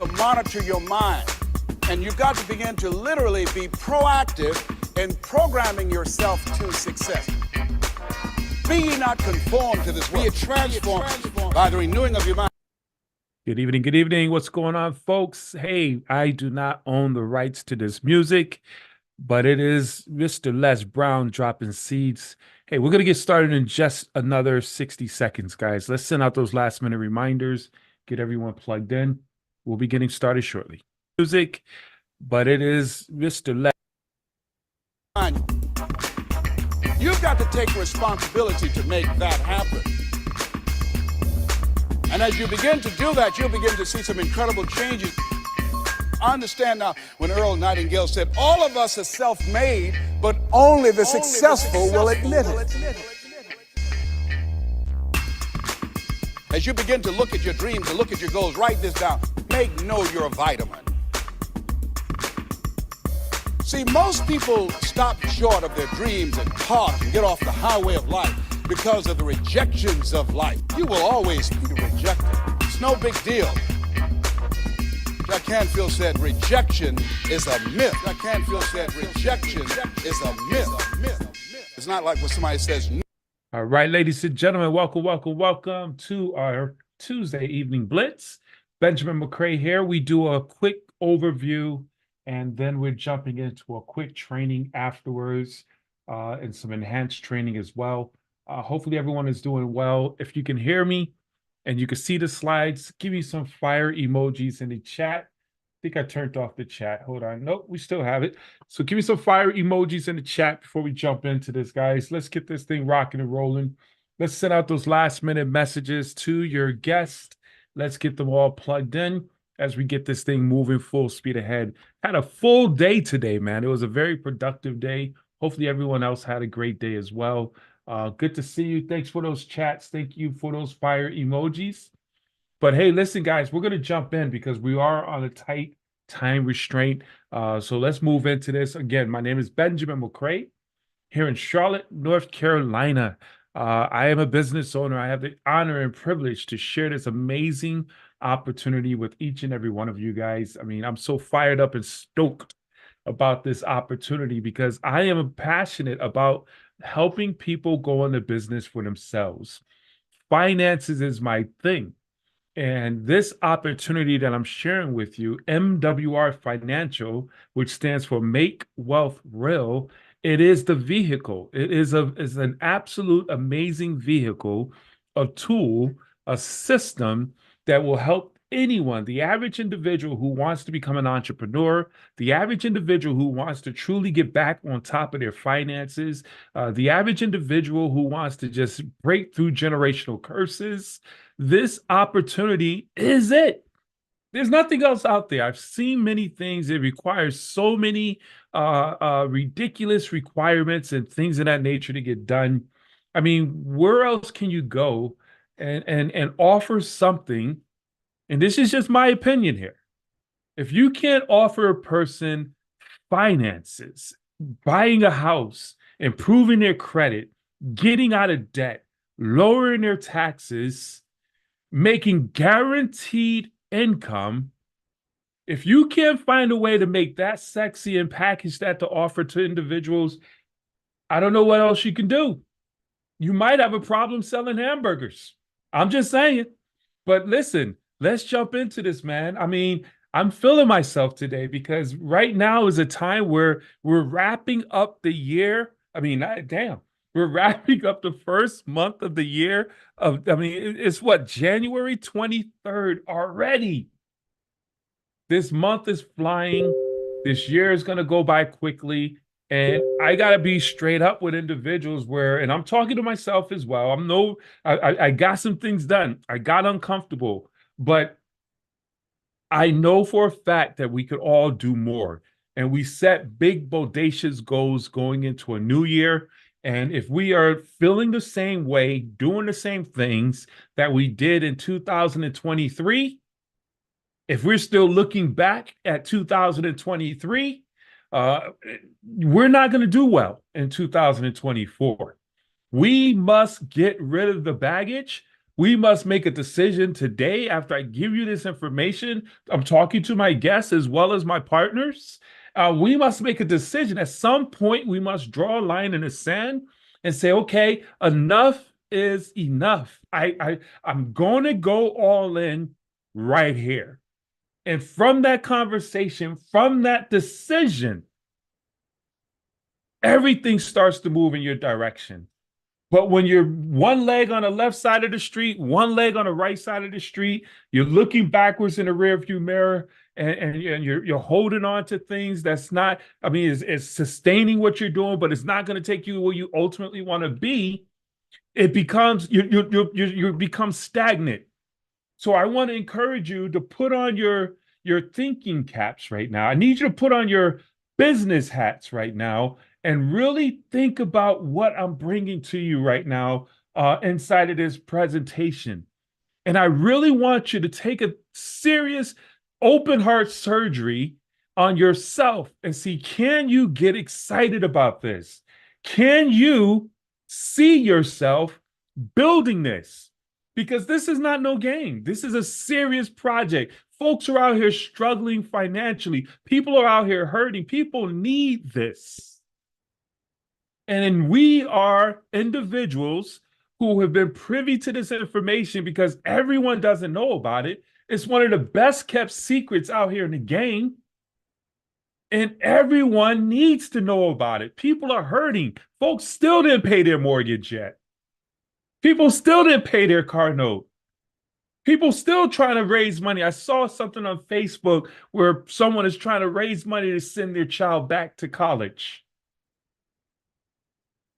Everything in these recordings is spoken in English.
to monitor your mind. And you've got to begin to literally be proactive in programming yourself to success. Be ye not conformed to this world. Be transformed by the renewing of your mind. Good evening. Good evening. What's going on, folks? Hey, I do not own the rights to this music, but it is Mr. Les Brown dropping seeds. Hey, we're going to get started in just another 60 seconds, guys. Let's send out those last minute reminders, get everyone plugged in. We'll be getting started shortly. Music, but it is Mr. Les. You've got to take responsibility to make that happen. And as you begin to do that, you'll begin to see some incredible changes. I understand now when Earl Nightingale said, all of us are self-made, but only the successful will admit it. As you begin to look at your dreams and look at your goals, write this down. Make know you're a vitamin. See, most people stop short of their dreams and talk and get off the highway of life because of the rejections of life. You will always be rejected. It's no big deal. Jack Canfield said rejection is a myth. Jack Canfield said rejection is a myth. It's not like when somebody says no. All right, ladies and gentlemen, welcome to our Tuesday evening Blitz. Benjamin McCray here. We do a quick overview, and then we're jumping into a quick training afterwards and some enhanced training as well. Hopefully everyone is doing well. If you can hear me and you can see the slides, give me some fire emojis in the chat. I think I turned off the chat. Hold on. Nope, we still have it. So give me some fire emojis in the chat before we jump into this, guys. Let's get this thing rocking and rolling. Let's send out those last minute messages to your guest. Let's get them all plugged in as we get this thing moving full speed ahead. Had a full day today, man. It was a very productive day. Hopefully everyone else had a great day as well. Good to see you. Thanks for those chats. Thank you for those fire emojis. But hey, listen, guys, we're going to jump in because we are on a tight time restraint. So let's move into this. Again, my name is Benjamin McCray here in Charlotte, North Carolina. I am a business owner. I have the honor and privilege to share this amazing opportunity with each and every one of you guys. I mean, I'm so fired up and stoked about this opportunity because I am passionate about helping people go into business for themselves. Finances is my thing. And this opportunity that I'm sharing with you, MWR Financial, which stands for Make Wealth Real, it is the vehicle. It is an absolute amazing vehicle, a tool, a system that will help anyone, the average individual who wants to become an entrepreneur, the average individual who wants to truly get back on top of their finances, the average individual who wants to just break through generational curses. This opportunity is it. There's nothing else out there. I've seen many things. It requires so many ridiculous requirements and things of that nature to get done. I mean, where else can you go and offer something? And this is just my opinion here. If you can't offer a person finances, buying a house, improving their credit, getting out of debt, lowering their taxes, making guaranteed income, if you can't find a way to make that sexy and package that to offer to individuals, I don't know what else you can do. You might have a problem selling hamburgers. I'm just saying. But listen, let's jump into this, man. I mean, I'm feeling myself today because right now is a time where we're wrapping up the year. I mean, damn, we're wrapping up the first month of the year. It's what, January 23rd already. This month is flying. This year is going to go by quickly. And I got to be straight up with individuals and I'm talking to myself as well. I got some things done. I got uncomfortable. But I know for a fact that we could all do more. And we set big, bodacious goals going into a new year. And if we are feeling the same way, doing the same things that we did in 2023, if we're still looking back at 2023, we're not going to do well in 2024. We must get rid of the baggage. We must make a decision today after I give you this information. I'm talking to my guests as well as my partners. We must make a decision. At some point, we must draw a line in the sand and say, okay, enough is enough. I'm going to go all in right here. And from that conversation, from that decision, everything starts to move in your direction. But when you're one leg on the left side of the street, one leg on the right side of the street, you're looking backwards in the rearview mirror, and you're holding on to things that's not, I mean, it's sustaining what you're doing, but it's not going to take you where you ultimately want to be. It becomes, you become stagnant. So I want to encourage you to put on your thinking caps right now. I need you to put on your business hats right now and really think about what I'm bringing to you right now inside of this presentation. And I really want you to take a serious open heart surgery on yourself and see, can you get excited about this? Can you see yourself building this? Because this is not no game. This is a serious project. Folks are out here struggling financially. People are out here hurting. People need this. And we are individuals who have been privy to this information because everyone doesn't know about it. It's one of the best kept secrets out here in the game. And everyone needs to know about it. People are hurting. Folks still didn't pay their mortgage yet. People still didn't pay their car note. People still trying to raise money. I saw something on Facebook where someone is trying to raise money to send their child back to college.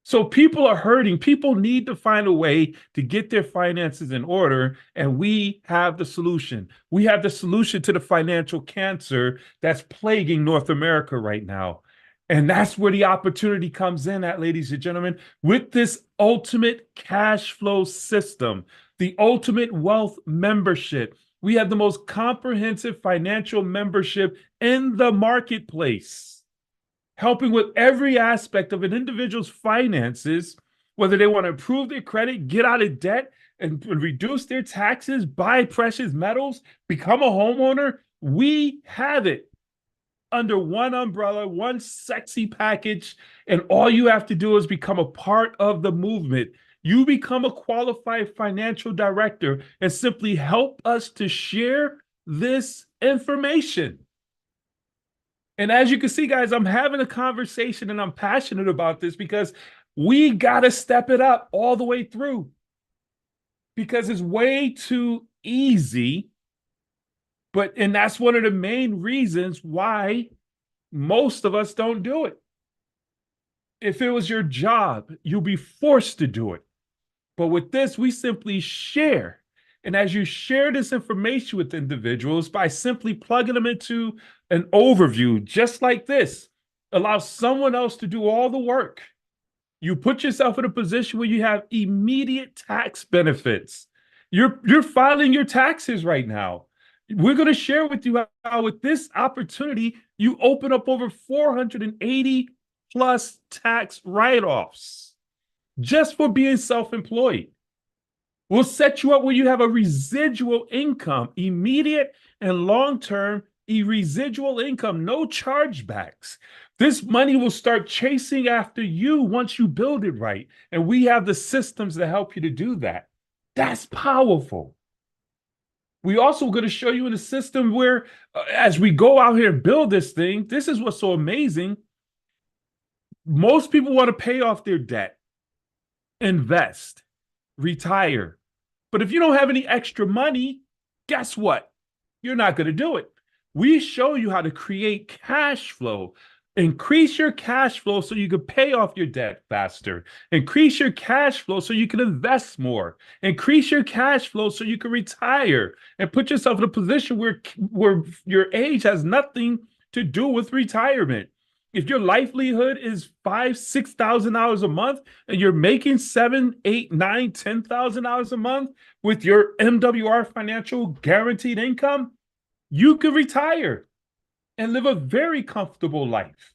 So people are hurting. People need to find a way to get their finances in order, and we have the solution. We have the solution to the financial cancer that's plaguing North America right now. And that's where the opportunity comes in at, ladies and gentlemen, with this ultimate cash flow system, the ultimate wealth membership. We have the most comprehensive financial membership in the marketplace, helping with every aspect of an individual's finances, whether they want to improve their credit, get out of debt, and reduce their taxes, buy precious metals, become a homeowner. We have it under one umbrella, one sexy package, and all you have to do is become a part of the movement. You become a qualified financial director and simply help us to share this information. And as you can see, guys, I'm having a conversation and I'm passionate about this because we got to step it up all the way through, because it's way too easy. And that's one of the main reasons why most of us don't do it. If it was your job, you'll be forced to do it. But with this, we simply share. And as you share this information with individuals by simply plugging them into an overview, just like this, allow someone else to do all the work. You put yourself in a position where you have immediate tax benefits. You're filing your taxes right now. We're going to share with you how with this opportunity, you open up over 480 plus tax write-offs just for being self-employed. We'll set you up where you have a residual income, immediate and long-term residual income, no chargebacks. This money will start chasing after you once you build it right. And we have the systems to help you to do that. That's powerful. We also going to show you in a system where as we go out here and build this thing, this is what's so amazing. Most people want to pay off their debt, invest, retire. But if you don't have any extra money, guess what? You're not going to do it. We show you how to create cash flow. Increase your cash flow so you can pay off your debt faster. Increase your cash flow so you can invest more. Increase your cash flow so you can retire and put yourself in a position where your age has nothing to do with retirement. If your livelihood is $5,000, $6,000 a month and you're making $7,000, $8,000, $9,000, $10,000 a month with your MWR financial guaranteed income, you can retire and live a very comfortable life,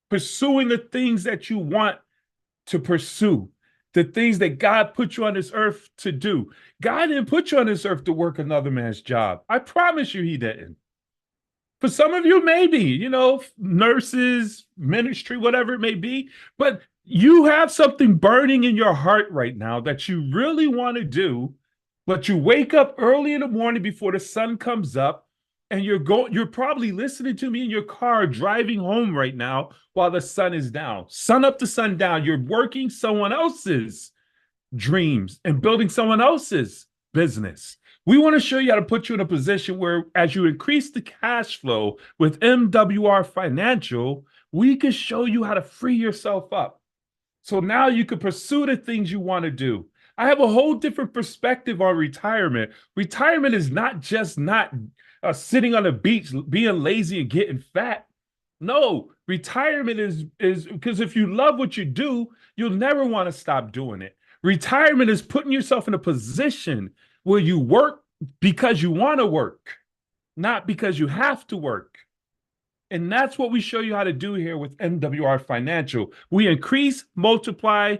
pursuing the things that you want to pursue. the things that God put you on this earth to do. God didn't put you on this earth to work another man's job. I promise you he didn't. For some of you, maybe, nurses, ministry, whatever it may be, but you have something burning in your heart right now that you really want to do, but you wake up early in the morning before the sun comes up, and you're probably listening to me in your car driving home right now while the sun is down. Sun up to sun down. You're working someone else's dreams and building someone else's business. We want to show you how to put you in a position where, as you increase the cash flow with MWR Financial, we can show you how to free yourself up. So now you can pursue the things you want to do. I have a whole different perspective on retirement. Retirement is not just not sitting on the beach, being lazy and getting fat. No, retirement is because if you love what you do, you'll never want to stop doing it. Retirement is putting yourself in a position where you work because you want to work, not because you have to work. And that's what we show you how to do here with MWR Financial. We increase, multiply,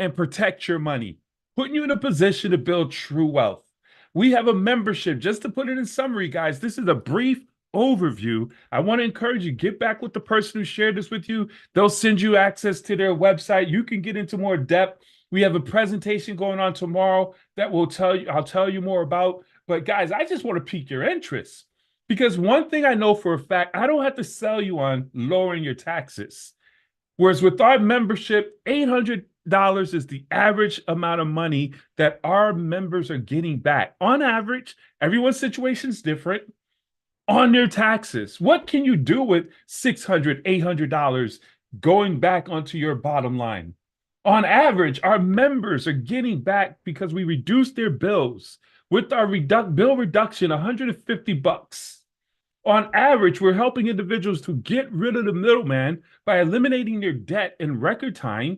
and protect your money, putting you in a position to build true wealth. We have a membership. Just to put it in summary, guys, this is a brief overview. I want to encourage you, get back with the person who shared this with you. They'll send you access to their website. You can get into more depth. We have a presentation going on tomorrow that I'll tell you more about. But guys, I just want to pique your interest, because one thing I know for a fact, I don't have to sell you on lowering your taxes. Whereas with our membership, $800 is the average amount of money that our members are getting back. On average, everyone's situation is different on their taxes. What can you do with $600, $800 going back onto your bottom line? On average, our members are getting back, because we reduced their bills with our bill reduction, $150. On average, we're helping individuals to get rid of the middleman by eliminating their debt in record time,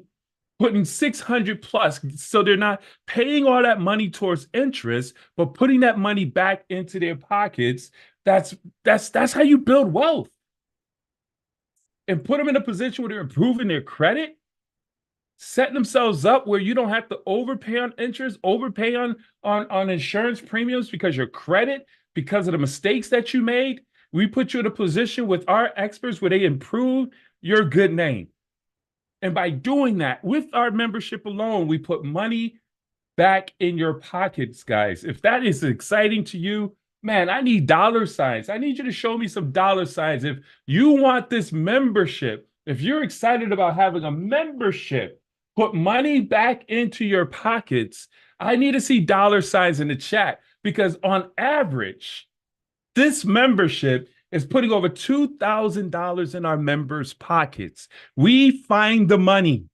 putting 600 plus, so they're not paying all that money towards interest, but putting that money back into their pockets. That's how you build wealth, and put them in a position where they're improving their credit, setting themselves up where you don't have to overpay on interest, overpay on insurance premiums because your credit, because of the mistakes that you made. We put you in a position with our experts where they improve your good name. And by doing that, with our membership alone, we put money back in your pockets, guys. If that is exciting to you, man, I need dollar signs. I need you to show me some dollar signs. If you want this membership, if you're excited about having a membership, put money back into your pockets, I need to see dollar signs in the chat, because on average, this membership is putting over $2,000 in our members' pockets. We find the money.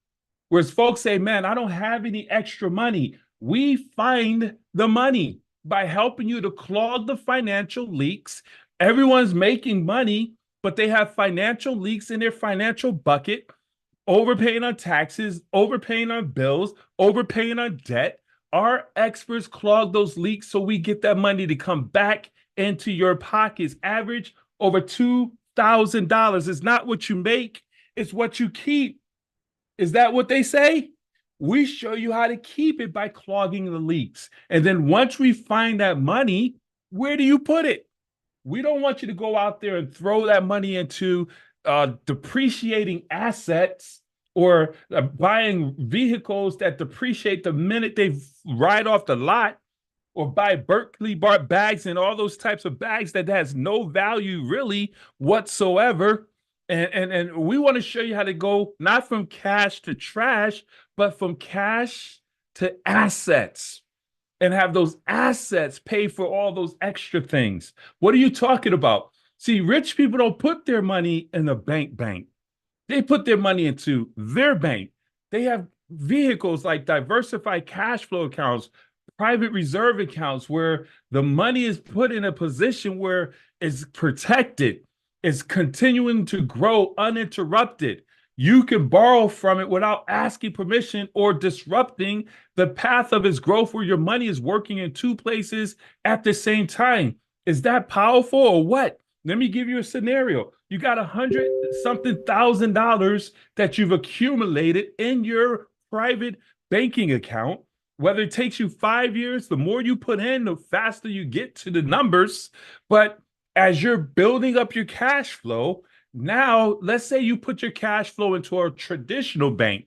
Whereas folks say, man, I don't have any extra money. We find the money by helping you to clog the financial leaks. Everyone's making money, but they have financial leaks in their financial bucket, overpaying on taxes, overpaying on bills, overpaying on debt. Our experts clog those leaks so we get that money to come back into your pockets. Average over $2,000. It's not what you make, it's what you keep. Is that what they say? We show you how to keep it by clogging the leaks. And then once we find that money, where do you put it? We don't want you to go out there and throw that money into depreciating assets, or buying vehicles that depreciate the minute they ride off the lot, or buy Berkeley Bar bags and all those types of bags that has no value really whatsoever. And we want to show you how to go not from cash to trash, but from cash to assets, and have those assets pay for all those extra things. What are you talking about? See, rich people don't put their money in the bank. They put their money into their bank. They have vehicles like diversified cash flow accounts, private reserve accounts, where the money is put in a position where it's protected, it's continuing to grow uninterrupted. You can borrow from it without asking permission or disrupting the path of its growth, where your money is working in two places at the same time. Is that powerful or what? Let me give you a scenario. You got $100-something thousand that you've accumulated in your private banking account, whether it takes you 5 years, the more you put in, the faster you get to the numbers. But as you're building up your cash flow, now let's say you put your cash flow into a traditional bank.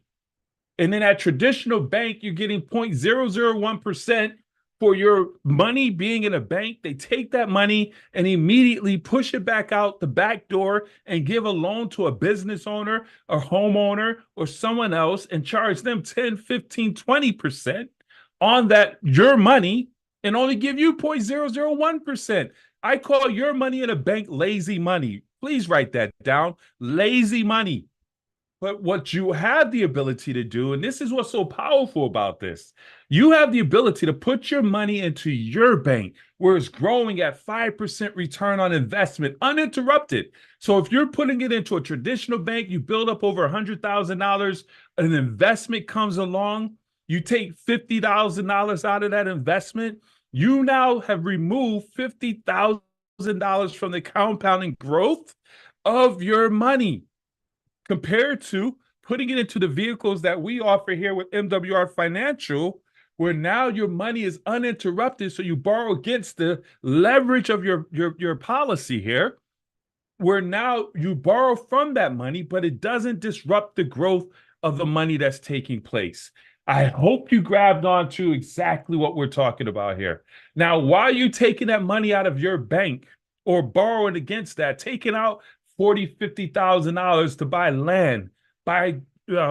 And then at traditional bank, you're getting 0.001% for your money being in a bank. They take that money and immediately push it back out the back door and give a loan to a business owner, a homeowner, or someone else and charge them 10, 15, 20% on that, your money, and only give you 0.001%. I call your money in a bank lazy money. Please write that down. Lazy money. But what you have the ability to do, and this is what's so powerful about this, you have the ability to put your money into your bank where it's growing at 5% return on investment, uninterrupted. So if you're putting it into a traditional bank, you build up over $100,000, an investment comes along, you take $50,000 out of that investment, you now have removed $50,000 from the compounding growth of your money, compared to putting it into the vehicles that we offer here with MWR Financial, where now your money is uninterrupted. So you borrow against the leverage of your policy here, where now you borrow from that money, but it doesn't disrupt the growth of the money that's taking place. I hope you grabbed on to exactly what we're talking about here. Now, why are you taking that money out of your bank or borrowing against that, taking out $40,000, $50,000 to buy land, buy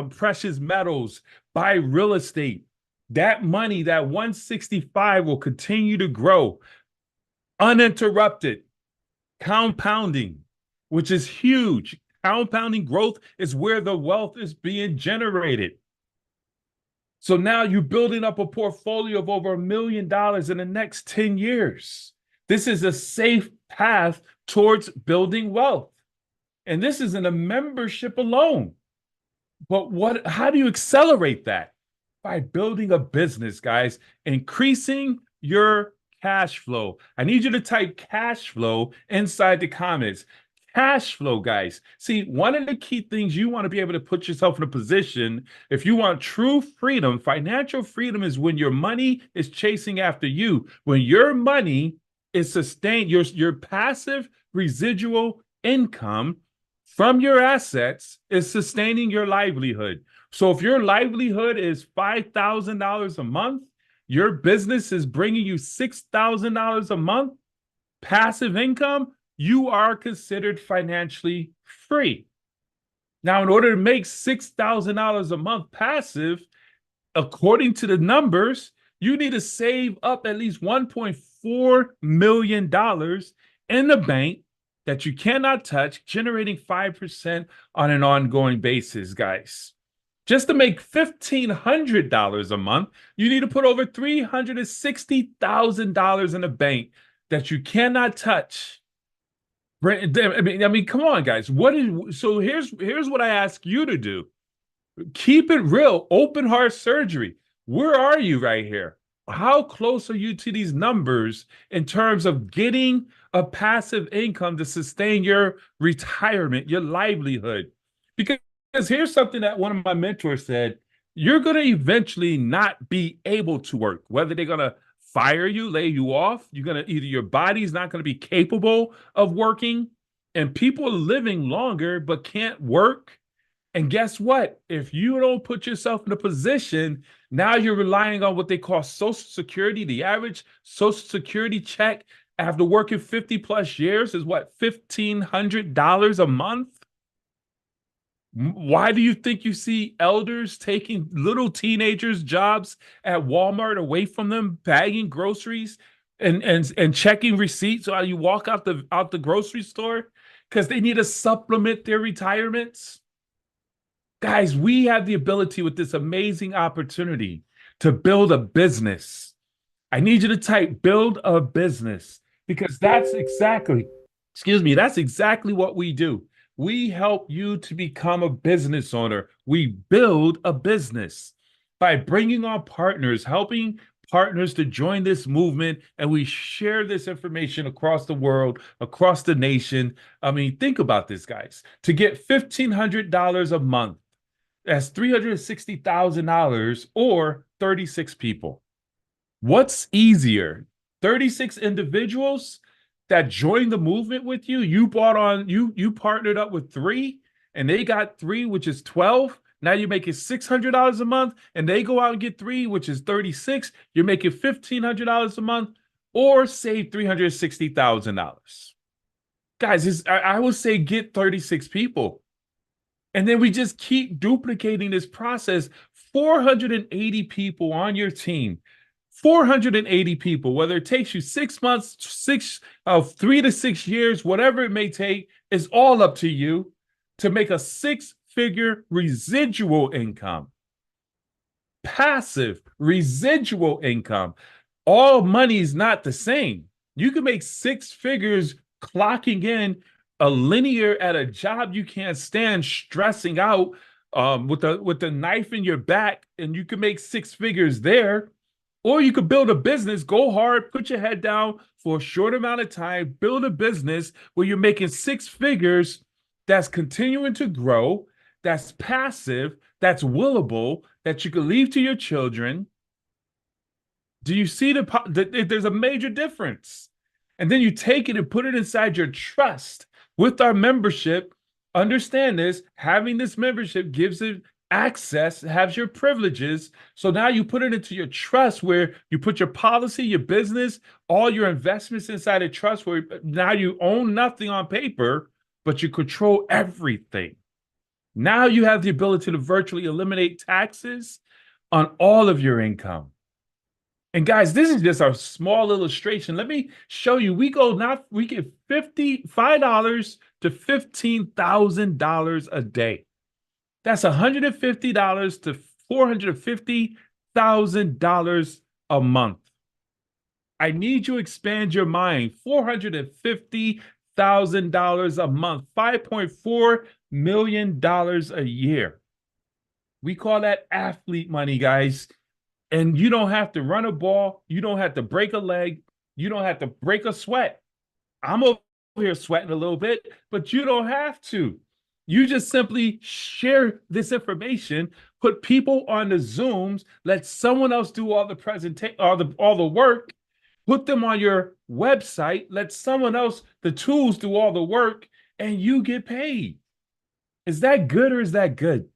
precious metals, buy real estate? That money, that 165, will continue to grow uninterrupted, compounding, which is huge. Compounding growth is where the wealth is being generated. So now you're building up a portfolio of over $1 million in the next 10 years. This is a safe path towards building wealth. And this is in a membership alone. But how do you accelerate that? By building a business, guys, increasing your cash flow. I need you to type cash flow inside the comments. Cash flow, guys. See, one of the key things you want to be able to put yourself in a position, if you want true freedom, financial freedom is when your money is chasing after you. When your money is sustained, your passive residual income from your assets is sustaining your livelihood. So if your livelihood is $5,000 a month, your business is bringing you $6,000 a month, passive income, you are considered financially free. Now, in order to make $6,000 a month passive, according to the numbers, you need to save up at least $1.4 million in the bank that you cannot touch, generating 5% on an ongoing basis, guys. Just to make $1,500 a month, you need to put over $360,000 in the bank that you cannot touch. I mean, come on, guys. So here's what I ask you to do. Keep it real, open heart surgery. Where are you right here? How close are you to these numbers in terms of getting a passive income to sustain your retirement, your livelihood? Because here's something that one of my mentors said: you're going to eventually not be able to work, whether they're going to fire you, lay you off. Either your body's not going to be capable of working, and people are living longer but can't work. And guess what? If you don't put yourself in a position, now you're relying on what they call Social Security. The average Social Security check after working 50 plus years is what, $1,500 a month? Why do you think you see elders taking little teenagers' jobs at Walmart away from them, bagging groceries and checking receipts while you walk out the grocery store? Because they need to supplement their retirements. Guys, we have the ability with this amazing opportunity to build a business. I need you to type build a business, because that's exactly what we do. We help you to become a business owner. We build a business by bringing on partners, helping partners to join this movement, and we share this information across the world, across the nation. I mean, think about this, guys. To get $1,500 a month That's $360,000 or 36 people. What's easier? 36 individuals that joined the movement with you. You partnered up with three, and they got three, which is 12. Now you're making $600 a month, and they go out and get three, which is 36. You're making $1,500 a month, or save $360,000. Guys, I would say get 36 people. And then we just keep duplicating this process. 480 people on your team, 480 people, whether it takes you 6 months, 3 to 6 years, whatever it may take, is all up to you to make a six-figure residual income. Passive residual income. All money is not the same. You can make six figures clocking in a linear at a job you can't stand, stressing out with the knife in your back, and you can make six figures there. Or you could build a business, go hard, put your head down for a short amount of time, build a business where you're making six figures that's continuing to grow, that's passive, that's willable, that you can leave to your children. Do you see there's a major difference? And then you take it and put it inside your trust with our membership. Understand this, having this membership gives it access, has your privileges. So now you put it into your trust where you put your policy, your business, all your investments inside a trust where now you own nothing on paper, but you control everything. Now you have the ability to virtually eliminate taxes on all of your income. And guys, this is just a small illustration. Let me show you. We get $5 to $15,000 a day. That's $150 to $450,000 a month. I need you to expand your mind. $450,000 a month, $5.4 million a year. We call that athlete money, guys. And you don't have to run a ball. You don't have to break a leg. You don't have to break a sweat. I'm over here sweating a little bit, but you don't have to. You just simply share this information, put people on the Zooms, let someone else do all the presentation, all the work, put them on your website, let someone else, the tools, do all the work, and you get paid. Is that good or is that good?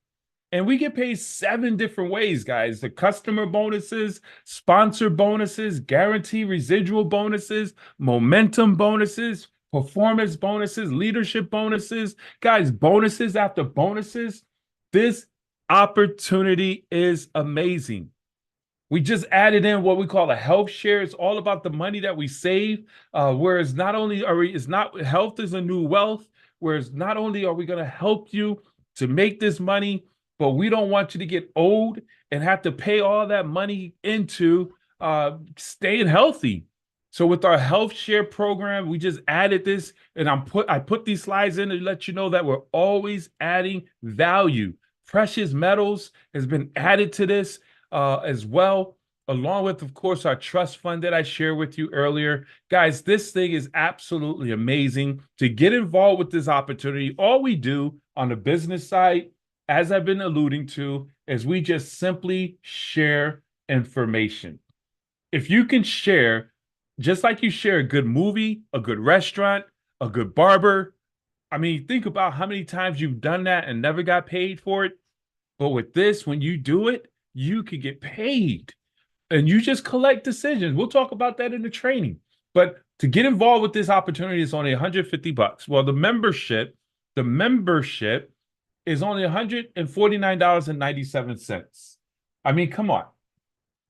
And we get paid 7 different ways, guys. The customer bonuses, sponsor bonuses, guarantee residual bonuses, momentum bonuses, performance bonuses, leadership bonuses. Guys, bonuses after bonuses. This opportunity is amazing. We just added in what we call a health share. It's all about the money that we save. Whereas not only health is a new wealth, whereas not only are we going to help you to make this money, but we don't want you to get old and have to pay all that money into staying healthy. So with our health share program, we just added this, and I put these slides in to let you know that we're always adding value. Precious metals has been added to this as well, along with, of course, our trust fund that I shared with you earlier. Guys, this thing is absolutely amazing. To get involved with this opportunity, all we do on the business side, as I've been alluding to, is we just simply share information. If you can share, just like you share a good movie, a good restaurant, a good barber, I mean, think about how many times you've done that and never got paid for it. But with this, when you do it, you could get paid. And you just collect decisions. We'll talk about that in the training. But to get involved with this opportunity is only $150. Well, the membership is only $149.97. I mean, come on.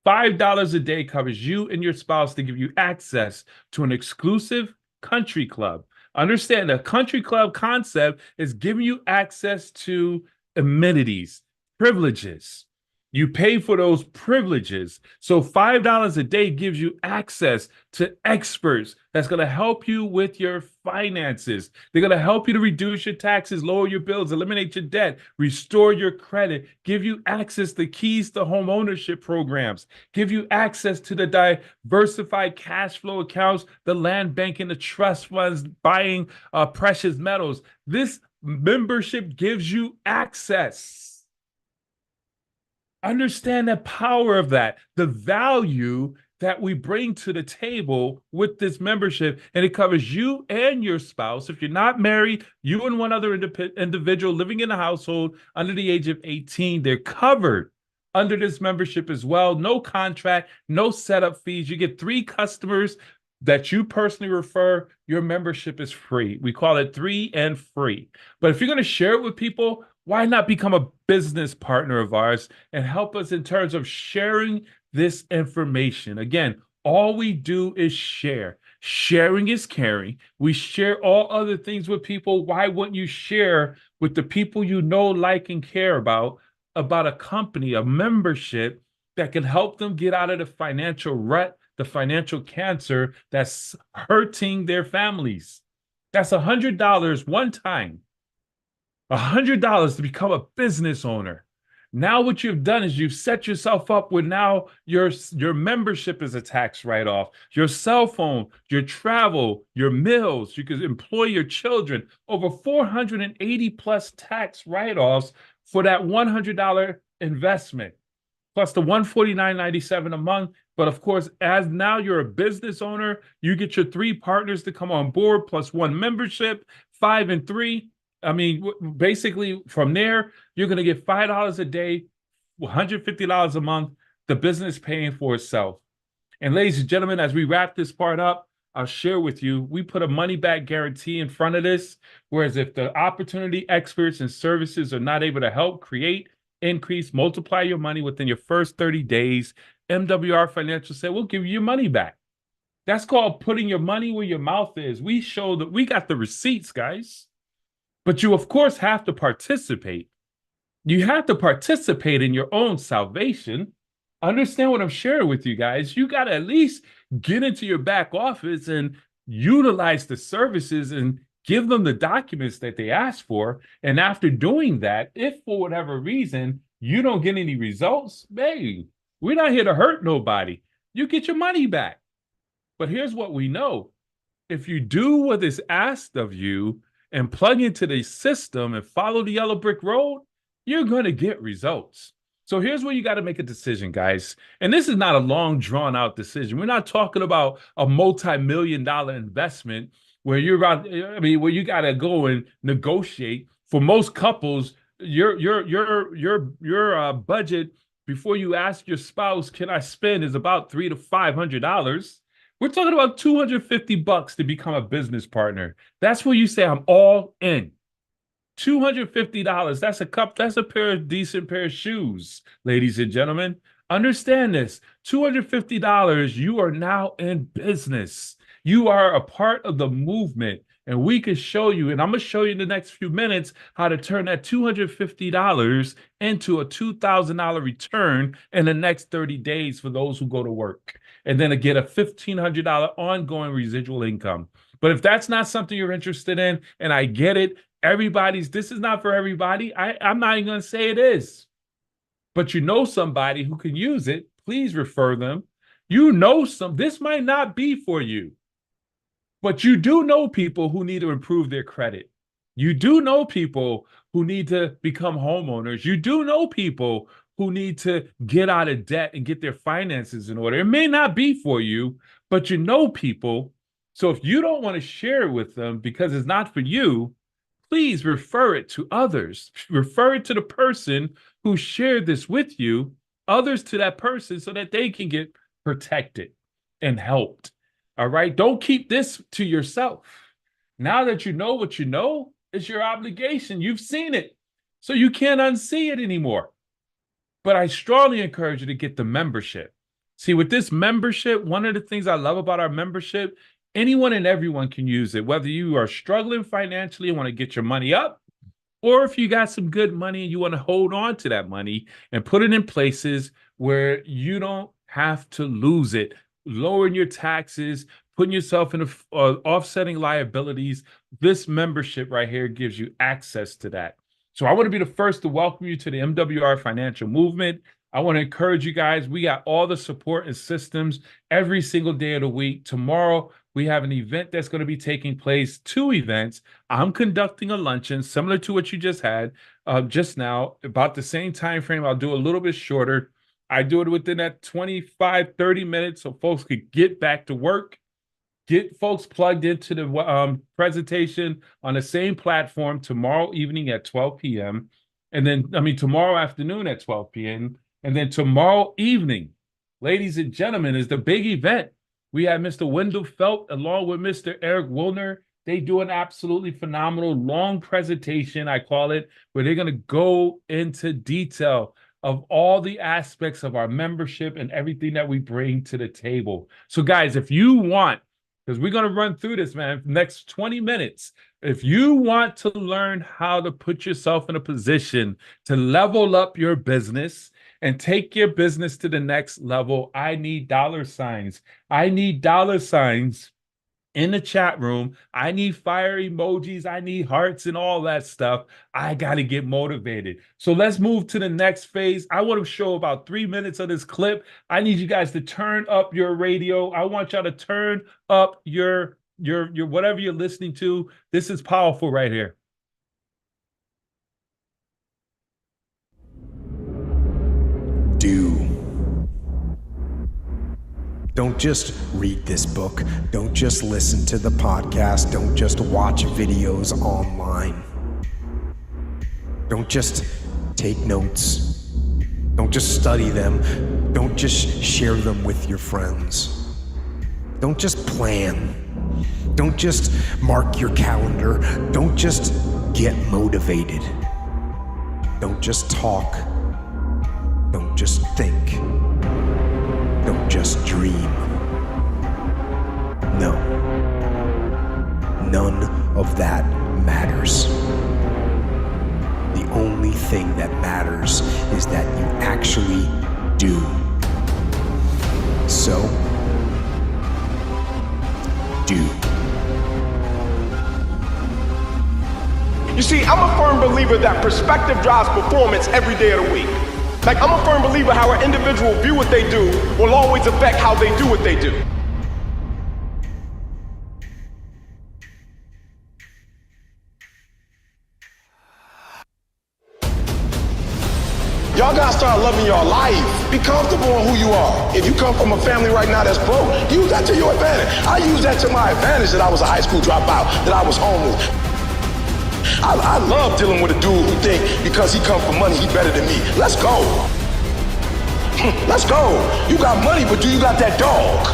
$5 a day covers you and your spouse to give you access to an exclusive country club. Understand, the country club concept is giving you access to amenities, privileges. You pay for those privileges. So $5 a day gives you access to experts that's going to help you with your finances. They're going to help you to reduce your taxes, lower your bills, eliminate your debt, restore your credit, give you access to keys to home ownership programs, give you access to the diversified cash flow accounts, the land bank and the trust funds, buying precious metals. This membership gives you access. Understand the power of that, the value that we bring to the table with this membership. And it covers you and your spouse. If you're not married, you and one other individual living in a household under the age of 18, they're covered under this membership as well. No contract, no setup fees. You get 3 customers that you personally refer. Your membership is free. We call it 3 and free. But if you're going to share it with people, why not become a business partner of ours and help us in terms of sharing this information? Again, all we do is share. Sharing is caring. We share all other things with people. Why wouldn't you share with the people you know, like, and care about a company, a membership that can help them get out of the financial rut, the financial cancer that's hurting their families? That's $100 one time. $100 to become a business owner. Now what you've done is you've set yourself up where now your membership is a tax write-off. Your cell phone, your travel, your meals, you could employ your children. Over 480 plus tax write-offs for that $100 investment, plus the $149.97 a month. But of course, as now you're a business owner, you get your 3 partners to come on board, plus 1 membership, 5 and 3. I mean, basically from there, you're going to get $5 a day, $150 a month, the business paying for itself. And ladies and gentlemen, as we wrap this part up, I'll share with you, we put a money-back guarantee in front of this, whereas if the opportunity experts and services are not able to help create, increase, multiply your money within your first 30 days, MWR Financial said, we'll give you your money back. That's called putting your money where your mouth is. We show that we got the receipts, guys. But you, of course, have to participate. You have to participate in your own salvation. Understand what I'm sharing with you guys. You got to at least get into your back office and utilize the services and give them the documents that they ask for. And after doing that, if for whatever reason you don't get any results, hey, we're not here to hurt nobody. You get your money back. But here's what we know. If you do what is asked of you and plug into the system and follow the yellow brick road, you're going to get results. So here's where you got to make a decision, guys. And this is not a long, drawn-out decision. We're not talking about a multi-million-dollar investment where you're out, where you got to go and negotiate. For most couples, your budget before you ask your spouse, can I spend, is about $300 to $500. We're talking about $250 to become a business partner. That's where you say, I'm all in. $250. That's a decent pair of shoes, ladies and gentlemen. Understand this. $250, you are now in business. You are a part of the movement. And we can show you, and I'm going to show you in the next few minutes, how to turn that $250 into a $2,000 return in the next 30 days for those who go to work. And then to get a $1,500 ongoing residual income. But if that's not something you're interested in, and I get it, this is not for everybody. I'm not even going to say it is. But you know somebody who can use it, please refer them. You know this might not be for you. But you do know people who need to improve their credit. You do know people who need to become homeowners. You do know people who need to get out of debt and get their finances in order. It may not be for you, but you know people. So if you don't want to share it with them because it's not for you, please refer it to others. Refer it to the person who shared this with you, others to that person, so that they can get protected and helped. All right? Don't keep this to yourself. Now that you know what you know, it's your obligation. You've seen it, so you can't unsee it anymore. But I strongly encourage you to get the membership. See, with this membership, one of the things I love about our membership, anyone and everyone can use it, whether you are struggling financially and want to get your money up, or if you got some good money and you want to hold on to that money and put it in places where you don't have to lose it, lowering your taxes, putting yourself in offsetting liabilities. This membership right here gives you access to that. So I want to be the first to welcome you to the MWR financial movement. I want to encourage you guys. We got all the support and systems every single day of the week. Tomorrow, We have an event that's going to be taking place, 2 events. I'm conducting a luncheon similar to what you just had just now, about the same time frame. I'll do a little bit shorter. I do it within that 25, 30 minutes so folks could get back to work, get folks plugged into the presentation on the same platform tomorrow evening at 12 p.m. And then, tomorrow afternoon at 12 p.m. And then tomorrow evening, ladies and gentlemen, is the big event. We have Mr. Wendell Felt along with Mr. Eric Wilner. They do an absolutely phenomenal long presentation, I call it, where they're going to go into detail of all the aspects of our membership and everything that we bring to the table. So guys, if you want, because we're going to run through this, man, next 20 minutes. If you want to learn how to put yourself in a position to level up your business and take your business to the next level, I need dollar signs. I need dollar signs in the chat room. I need fire emojis. I need hearts and all that stuff. I got to get motivated. So let's move to the next phase. I want to show about 3 minutes of this clip. I need you guys to turn up your radio. I want y'all to turn up your whatever you're listening to. This is powerful right here. Don't just read this book. Don't just listen to the podcast. Don't just watch videos online. Don't just take notes. Don't just study them. Don't just share them with your friends. Don't just plan. Don't just mark your calendar. Don't just get motivated. Don't just talk. Don't just think. Don't just dream. No. None of that matters. The only thing that matters is that you actually do. So, do. You see, I'm a firm believer that perspective drives performance every day of the week. Like, I'm a firm believer how an individual view what they do will always affect how they do what they do. Y'all gotta start loving your life. Be comfortable in who you are. If you come from a family right now that's broke, use that to your advantage. I use that to my advantage that I was a high school dropout, that I was homeless. I love dealing with a dude who think because he come from money, he better than me. Let's go. Let's go. You got money, but do you got that dog?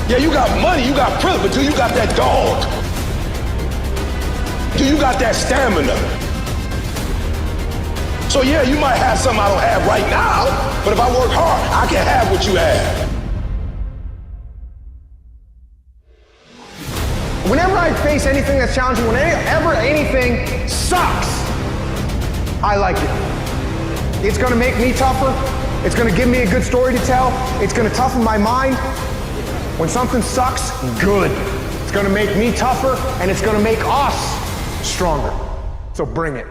Yeah, you got money, you got privilege, but do you got that dog? Do you got that stamina? So yeah, you might have something I don't have right now, but if I work hard, I can have what you have. Whenever I face anything that's challenging, whenever anything sucks, I like it. It's gonna make me tougher. It's gonna give me a good story to tell. It's gonna toughen my mind. When something sucks, good. It's gonna make me tougher, and it's gonna make us stronger. So bring it.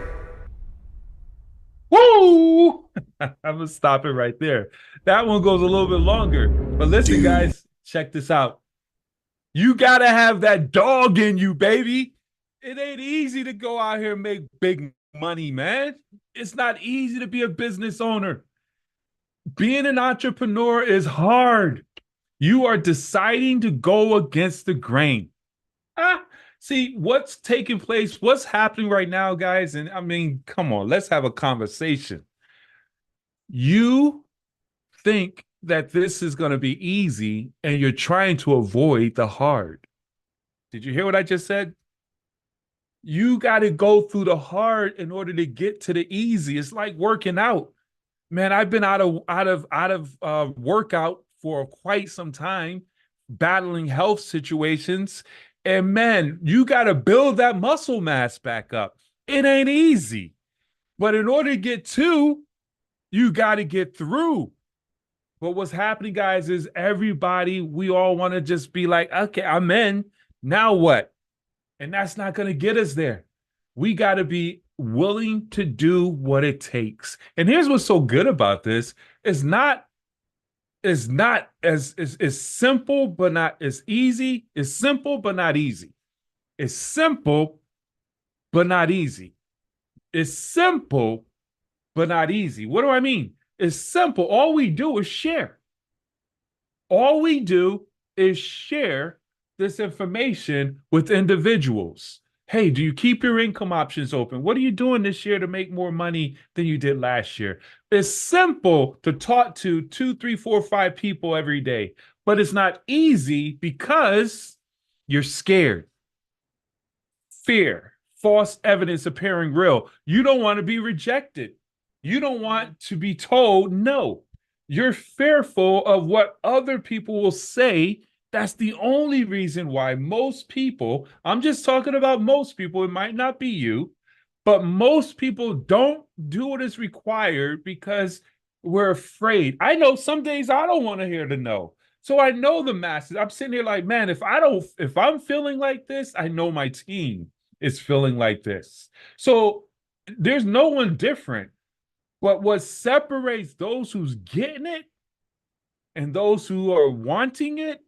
Woo! I'm gonna stop it right there. That one goes a little bit longer. But listen, guys, check this out. You gotta have that dog in you, baby. It ain't easy to go out here and make big money, man. It's not easy to be a business owner. Being an entrepreneur is hard. You are deciding to go against the grain. See, what's taking place, what's happening right now, guys, and I mean, come on, let's have a conversation. You think that this is going to be easy, and you're trying to avoid the hard. Did you hear what I just said? You got to go through the hard in order to get to the easy. It's like working out. Man, I've been out of workout for quite some time, battling health situations. And man, you got to build that muscle mass back up. It ain't easy. But in order to get to, you got to get through. But what's happening, guys, is everybody, we all want to just be like, okay, I'm in. Now what? And that's not going to get us there. We got to be willing to do what it takes. And here's what's so good about this. It's not is not as is simple, but not as easy. It's simple, but not easy. It's simple, but not easy. It's simple, but not easy. What do I mean? It's simple. All we do is share. All we do is share this information with individuals. Hey, do you keep your income options open? What are you doing this year to make more money than you did last year? It's simple to talk to 2, 3, 4, 5 people every day, but it's not easy because you're scared. Fear, false evidence appearing real. You don't want to be rejected. You don't want to be told no. You're fearful of what other people will say. That's the only reason why most people, I'm just talking about most people, it might not be you, but most people don't do what is required because we're afraid. I know some days I don't want to hear the no. So I know the masses. I'm sitting here like, man, if I'm feeling like this, I know my team is feeling like this. So there's no one different. But what separates those who's getting it and those who are wanting it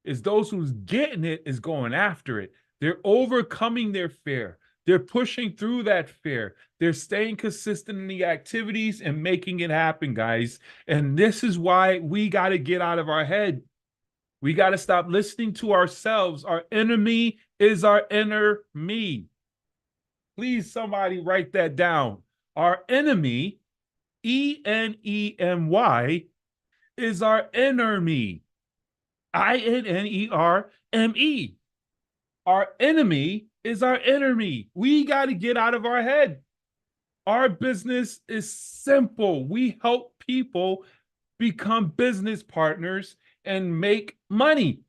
is those who's getting it is going after it. They're overcoming their fear. They're pushing through that fear. They're staying consistent in the activities and making it happen, guys. And this is why we got to get out of our head. We got to stop listening to ourselves. Our enemy is our inner me. Please, somebody write that down. Our enemy, ENEMY, is our inner me. INNERME. Our enemy is our inner me. We got to get out of our head. Our business is simple. We help people become business partners and make money,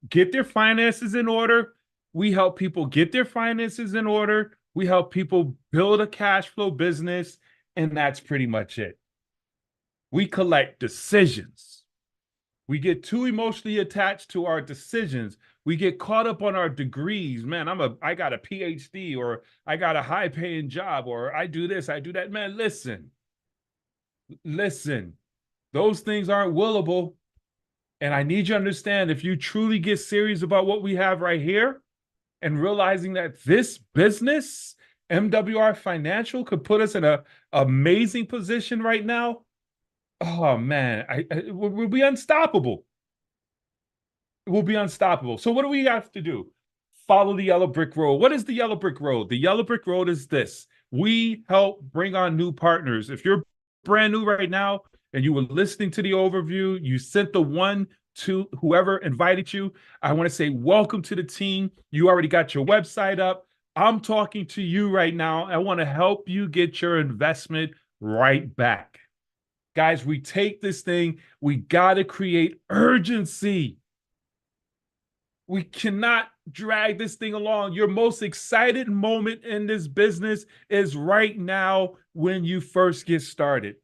get their finances in order. We help people get their finances in order. We help people build a cash flow business, and that's pretty much it. We collect decisions. We get too emotionally attached to our decisions. We get caught up on our degrees. Man, I got a PhD, or I got a high-paying job, or I do this, I do that. Man, listen. Those things aren't willable. And I need you to understand, if you truly get serious about what we have right here and realizing that this business, MWR Financial, could put us in an amazing position right now, oh man, we'll be unstoppable. We'll be unstoppable. So what do we have to do? Follow the yellow brick road. What is the yellow brick road? The yellow brick road is this. We help bring on new partners. If you're brand new right now and you were listening to the overview, you sent the one to whoever invited you, I want to say welcome to the team. You already got your website up. I'm talking to you right now. I want to help you get your investment right back. Guys, we take this thing, we got to create urgency. We cannot drag this thing along. Your most excited moment in this business is right now when you first get started.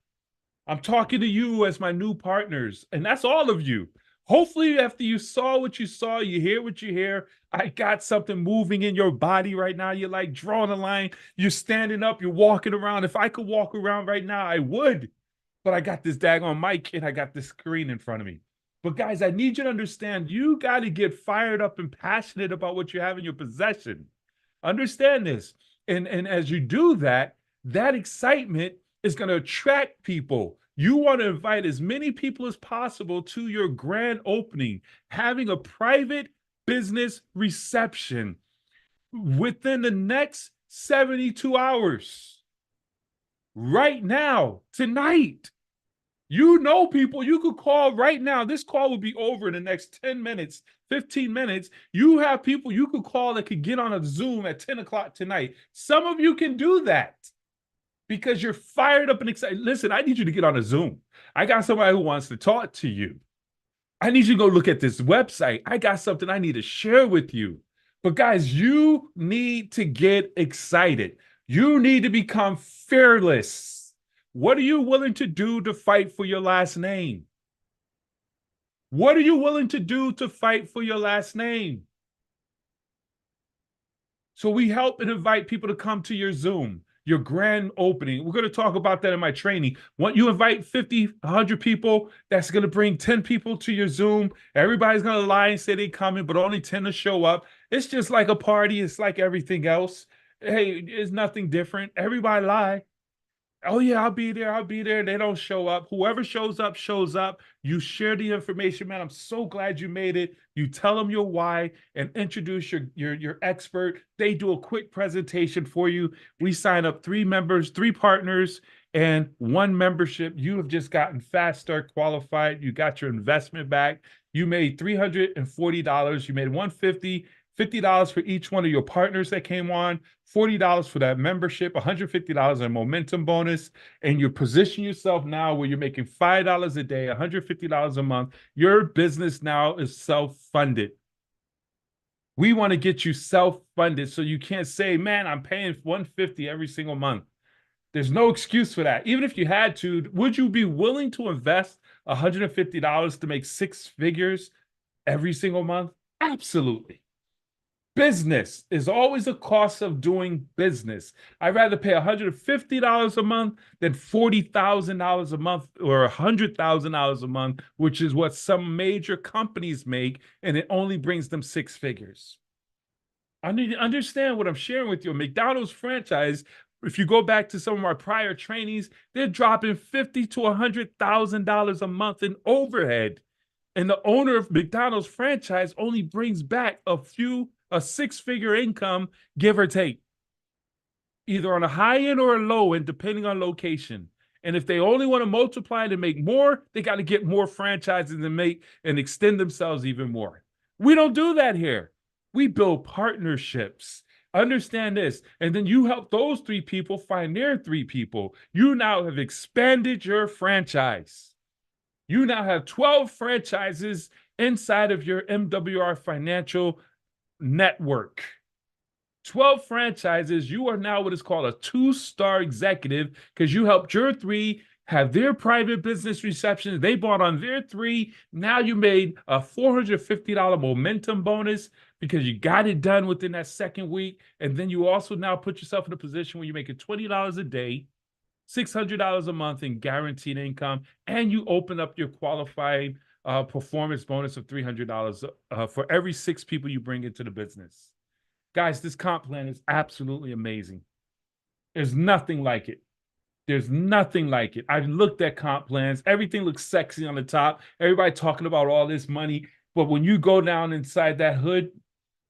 I'm talking to you as my new partners, and that's all of you. Hopefully, after you saw what you saw, you hear what you hear, I got something moving in your body right now. You're like drawing a line. You're standing up. You're walking around. If I could walk around right now, I would. But I got this daggone mic and I got this screen in front of me. But guys, I need you to understand, you got to get fired up and passionate about what you have in your possession. Understand this. And as you do that, that excitement is going to attract people. You want to invite as many people as possible to your grand opening, having a private business reception within the next 72 hours. Right now, tonight. You know people you could call right now. This call will be over in the next 10 minutes, 15 minutes. You have people you could call that could get on a Zoom at 10 o'clock tonight. Some of you can do that because you're fired up and excited. Listen, I need you to get on a Zoom. I got somebody who wants to talk to you. I need you to go look at this website. I got something I need to share with you. But guys, you need to get excited. You need to become fearless. What are you willing to do to fight for your last name? What are you willing to do to fight for your last name? So we help and invite people to come to your Zoom. your grand opening. We're going to talk about that in my training. When you invite 50, 100 people, that's going to bring 10 people to your Zoom. Everybody's going to lie and say they're coming, but only 10 to show up. It's just like a party. It's like everything else. Hey, it's nothing different. Everybody lie. Oh yeah, I'll be there. I'll be there. They don't show up. Whoever shows up, shows up. You share the information, man. I'm so glad you made it. You tell them your why and introduce your expert. They do a quick presentation for you. We sign up 3 members, 3 partners, and 1 membership. You have just gotten Fast Start qualified. You got your investment back. You made $340. You made $150. $50 for each one of your partners that came on, $40 for that membership, $150 in momentum bonus, and you position yourself now where you're making $5 a day, $150 a month. Your business now is self-funded. We want to get you self-funded so you can't say, man, I'm paying $150 every single month. There's no excuse for that. Even if you had to, would you be willing to invest $150 to make 6 figures every single month? Absolutely. Business is always a cost of doing business. I'd rather pay $150 a month than $40,000 a month or $100,000 a month, which is what some major companies make, and it only brings them 6 figures. I need to understand what I'm sharing with you. McDonald's franchise, if you go back to some of our prior trainings, they're dropping $50,000 to $100,000 a month in overhead. And the owner of McDonald's franchise only brings back a 6-figure income, give or take, either on a high end or a low end, depending on location. And if they only want to multiply it and make more, they got to get more franchises and make and extend themselves even more. We don't do that here. We build partnerships. Understand this. And then you help those 3 people find their 3 people. You now have expanded your franchise. You now have 12 franchises inside of your MWR financial network. 12 franchises. You are now what is called a 2-star executive because you helped your 3 have their private business receptions. They bought on their 3. Now you made a $450 momentum bonus because you got it done within that 2nd week. And then you also now put yourself in a position where you're making $20 a day, $600 a month in guaranteed income, and you open up your qualified performance bonus of $300 for every 6 people you bring into the business. Guys, this comp plan is absolutely amazing. There's nothing like it. There's nothing like it. I've looked at comp plans. Everything looks sexy on the top. Everybody talking about all this money. But when you go down inside that hood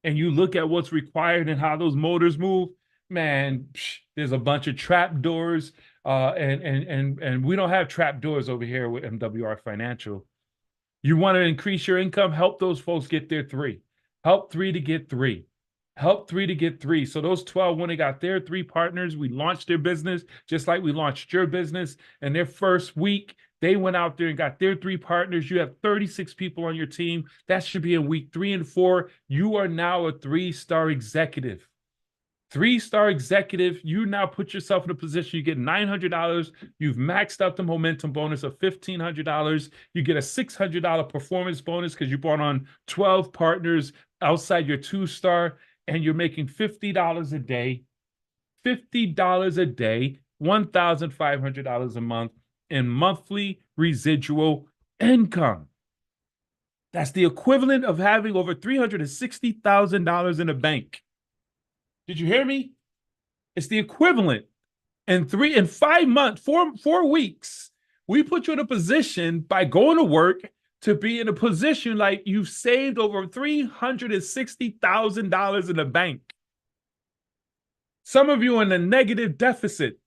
and you look at what's required and how those motors move, man, there's a bunch of trap doors. And we don't have trap doors over here with MWR Financial. You want to increase your income? Help those folks get their 3. Help 3 to get 3. Help 3 to get 3. So those 12, when they got their 3 partners, we launched their business just like we launched your business. And their first week, they went out there and got their 3 partners. You have 36 people on your team. That should be in week 3 and 4. You are now a 3-star executive. 3-star executive, you now put yourself in a position, you get $900. You've maxed out the momentum bonus of $1,500. You get a $600 performance bonus because you brought on 12 partners outside your 2-star, and you're making $50 a day, $50 a day, $1,500 a month in monthly residual income. That's the equivalent of having over $360,000 in the bank. Did you hear me? It's the equivalent. In 5 months, 4 weeks, we put you in a position by going to work to be in a position like you've saved over $360,000 in the bank. Some of you are in a negative deficit.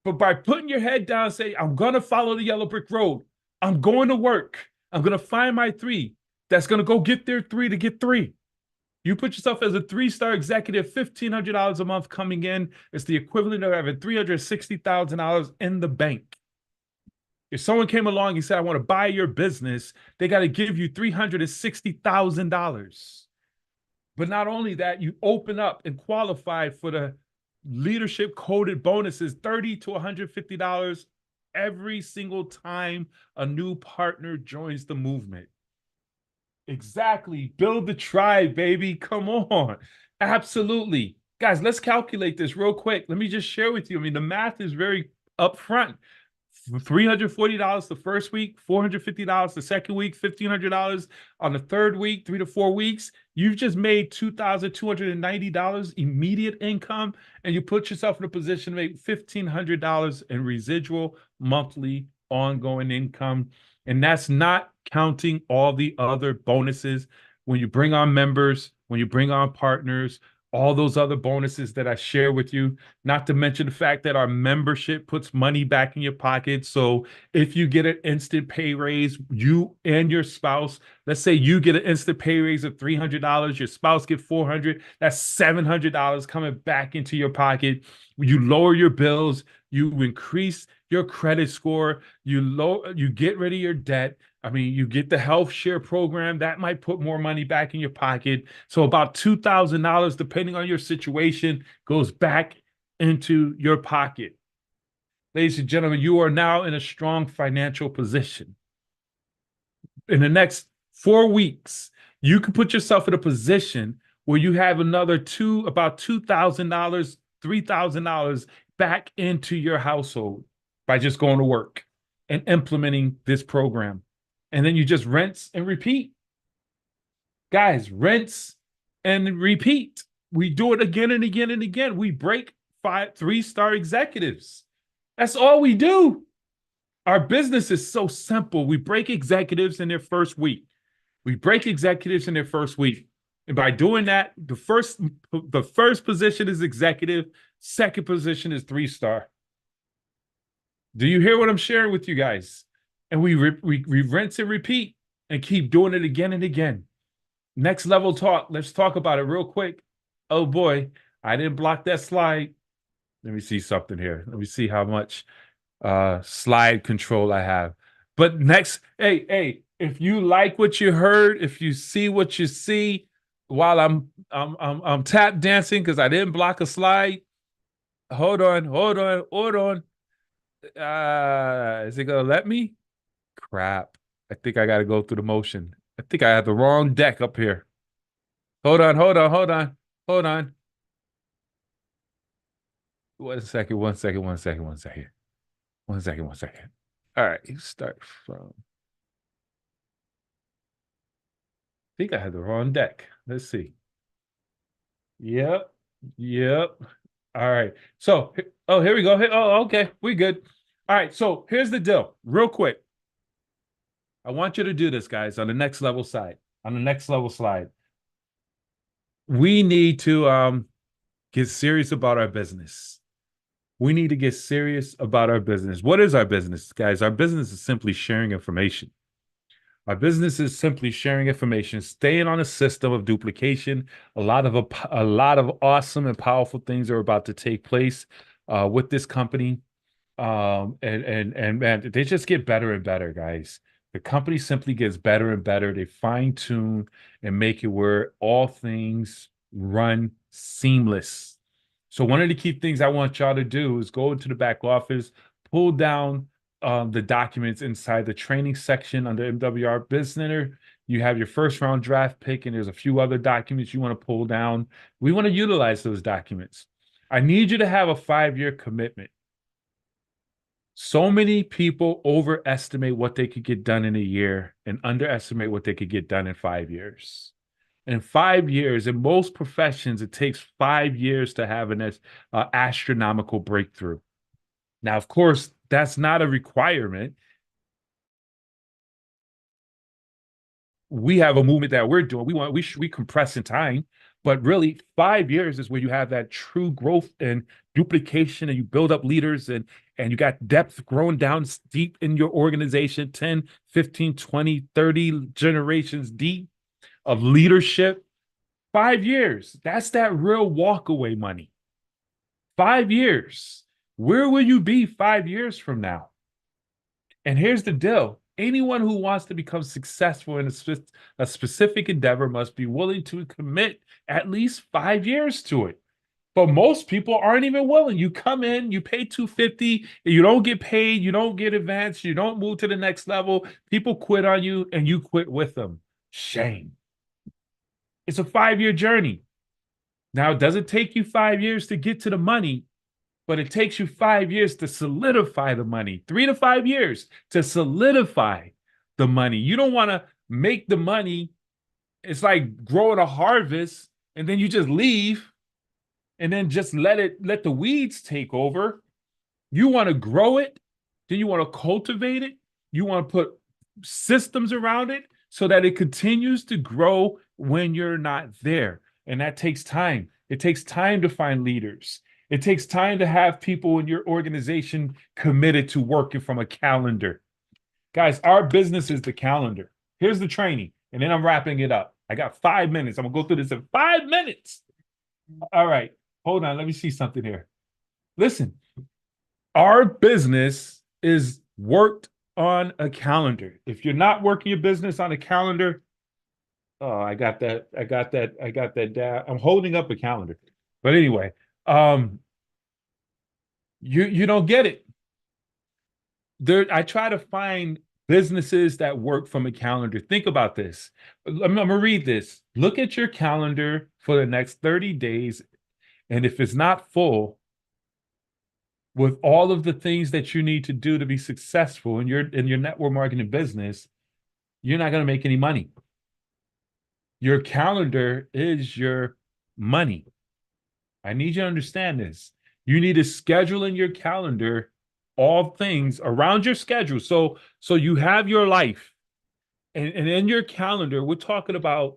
But by putting your head down and say, I'm going to follow the yellow brick road. I'm going to work. I'm going to find my 3 that's going to go get their 3 to get 3. You put yourself as a 3-star executive, $1,500 a month coming in. It's the equivalent of having $360,000 in the bank. If someone came along and said, I want to buy your business, they got to give you $360,000. But not only that, you open up and qualify for the leadership coded bonuses, $30 to $150 every single time a new partner joins the movement. Exactly. Build the tribe, baby. Come on. Absolutely. Guys, let's calculate this real quick. Let me just share with you. I mean, the math is very upfront. $340 the first week, $450 the second week, $1,500 on the third week, 3 to 4 weeks. You've just made $2,290 immediate income, and you put yourself in a position to make $1,500 in residual monthly ongoing income. And that's not counting all the other bonuses when you bring on members, when you bring on partners, all those other bonuses that I share with you, not to mention the fact that our membership puts money back in your pocket. So if you get an instant pay raise, you and your spouse, let's say you get an instant pay raise of $300, your spouse get $400, that's $700 coming back into your pocket. You lower your bills, you increase your credit score, you get rid of your debt. I mean, you get the health share program that might put more money back in your pocket. So about $2,000, depending on your situation, goes back into your pocket. Ladies and gentlemen, you are now in a strong financial position. In the next 4 weeks, you can put yourself in a position where you have another about $2,000, $3,000 back into your household by just going to work and implementing this program. And then you just rinse and repeat. Guys, rinse and repeat. We do it again and again and again. We break 3-star executives. That's all we do. Our business is so simple. We break executives in their first week. We break executives in their first week. And by doing that, the first position is executive, second position is 3-star. Do you hear what I'm sharing with you guys? And we rinse and repeat and keep doing it again and again. Next level talk. Let's talk about it real quick. Oh boy, I didn't block that slide. Let me see something here. Let me see how much slide control I have. But next, hey, if you like what you heard, if you see what you see while I'm tap dancing because I didn't block a slide. Hold on. Is it gonna let me? Crap. I think I gotta go through the motion. I think I have the wrong deck up here. Hold on. One second. All right, start from. I think I had the wrong deck. Let's see. Yep. All right. So, here we go. Okay, we good. All right, so here's the deal. Real quick. I want you to do this, guys, on the next level side. On the next level slide. We need to get serious about our business. We need to get serious about our business. What is our business, guys? Our business is simply sharing information. Our business is simply sharing information, staying on a system of duplication. A lot of awesome and powerful things are about to take place with this company. And man, they just get better and better, guys. The company simply gets better and better. They fine-tune and make it where all things run seamless. So one of the key things I want y'all to do is go into the back office, pull down the documents inside the training section under MWR Business Center. You have your first round draft pick, and there's a few other documents you want to pull down. We want to utilize those documents. I need you to have a 5-year commitment. So many people overestimate what they could get done in a year and underestimate what they could get done in 5 years. In 5 years, in most professions, it takes 5 years to have an astronomical breakthrough. Now, of course, that's not a requirement. We have a movement that we're doing. We compress in time, but really 5 years is where you have that true growth and duplication, and you build up leaders and you got depth growing down deep in your organization, 10, 15, 20, 30 generations deep of leadership. 5 years, that's that real walkaway money. 5 years. Where will you be 5 years from now? And here's the deal. Anyone who wants to become successful in a specific endeavor must be willing to commit at least 5 years to it. But most people aren't even willing. You come in, you pay $250, you don't get paid, you don't get advanced, you don't move to the next level. People quit on you, and you quit with them. Shame. It's a 5-year journey. Now, it doesn't take you 5 years to get to the money, but it takes you 5 years to solidify the money, 3 to 5 years to solidify the money. You don't want to make the money. It's like growing a harvest and then you just leave and then just let the weeds take over. You want to grow it, then you want to cultivate it. You want to put systems around it so that it continues to grow when you're not there. And that takes time. It takes time to find leaders. It takes time to have people in your organization committed to working from a calendar. Guys, our business is the calendar. Here's the training, and then I'm wrapping it up. I got 5 minutes. I'm going to go through this in 5 minutes. All right. Hold on. Let me see something here. Listen, our business is worked on a calendar. If you're not working your business on a calendar, oh, I got that down. I'm holding up a calendar. But anyway, you don't get it. I try to find businesses that work from a calendar. Think about this. I'm going to read this. Look at your calendar for the next 30 days. And if it's not full with all of the things that you need to do to be successful in your network marketing business, you're not going to make any money. Your calendar is your money. I need you to understand this. You need to schedule in your calendar all things around your schedule. So you have your life. And in your calendar, we're talking about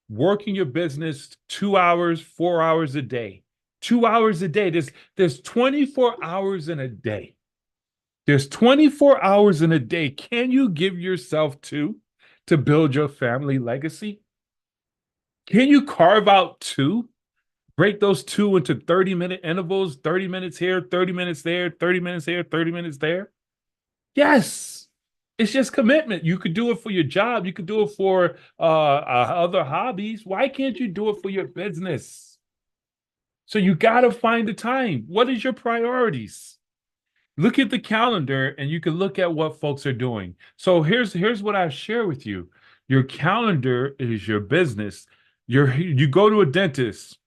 working your business 2 hours, 4 hours a day. 2 hours a day. There's 24 hours in a day. There's 24 hours in a day. Can you give yourself to build your family legacy? Can you carve out 2? Break those 2 into 30-minute intervals, 30 minutes here, 30 minutes there, 30 minutes here, 30 minutes there. Yes, it's just commitment. You could do it for your job. You could do it for other hobbies. Why can't you do it for your business? So you got to find the time. What is your priorities? Look at the calendar and you can look at what folks are doing. So here's what I share with you. Your calendar is your business. You go to a dentist.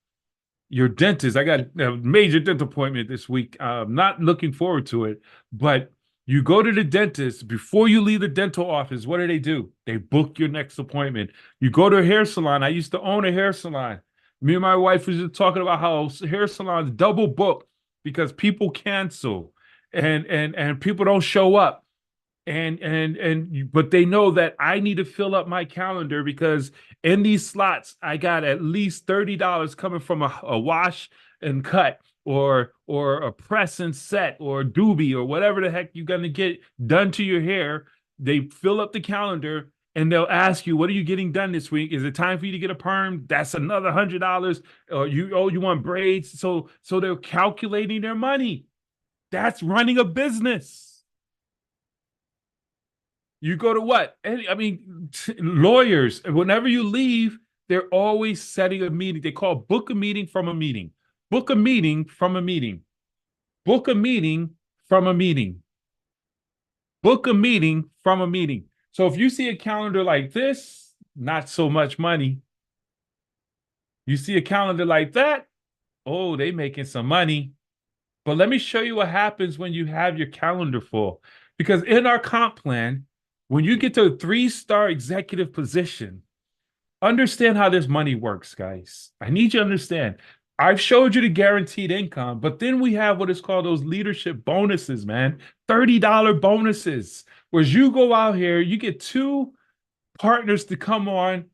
Your dentist, I got a major dental appointment this week. I'm not looking forward to it, but you go to the dentist before you leave the dental office. What do? They book your next appointment. You go to a hair salon. I used to own a hair salon. Me and my wife was just talking about how hair salons double book because people cancel and people don't show up. But they know that I need to fill up my calendar because in these slots, I got at least $30 coming from a wash and cut or a press and set or doobie or whatever the heck you're going to get done to your hair. They fill up the calendar and they'll ask you, what are you getting done this week? Is it time for you to get a perm? That's another $100. Or you want braids? So they're calculating their money. That's running a business. You go to what? I mean, lawyers, whenever you leave, they're always setting a meeting. They call book a meeting from a meeting. Book a meeting from a meeting. Book a meeting from a meeting. Book a meeting from a meeting. So if you see a calendar like this, not so much money. You see a calendar like that, oh, they making some money. But let me show you what happens when you have your calendar full. Because in our comp plan, when you get to a 3-star executive position, understand how this money works, guys. I need you to understand. I've showed you the guaranteed income, but then we have what is called those leadership bonuses, man. $30 bonuses. Whereas you go out here, you get 2 partners to come on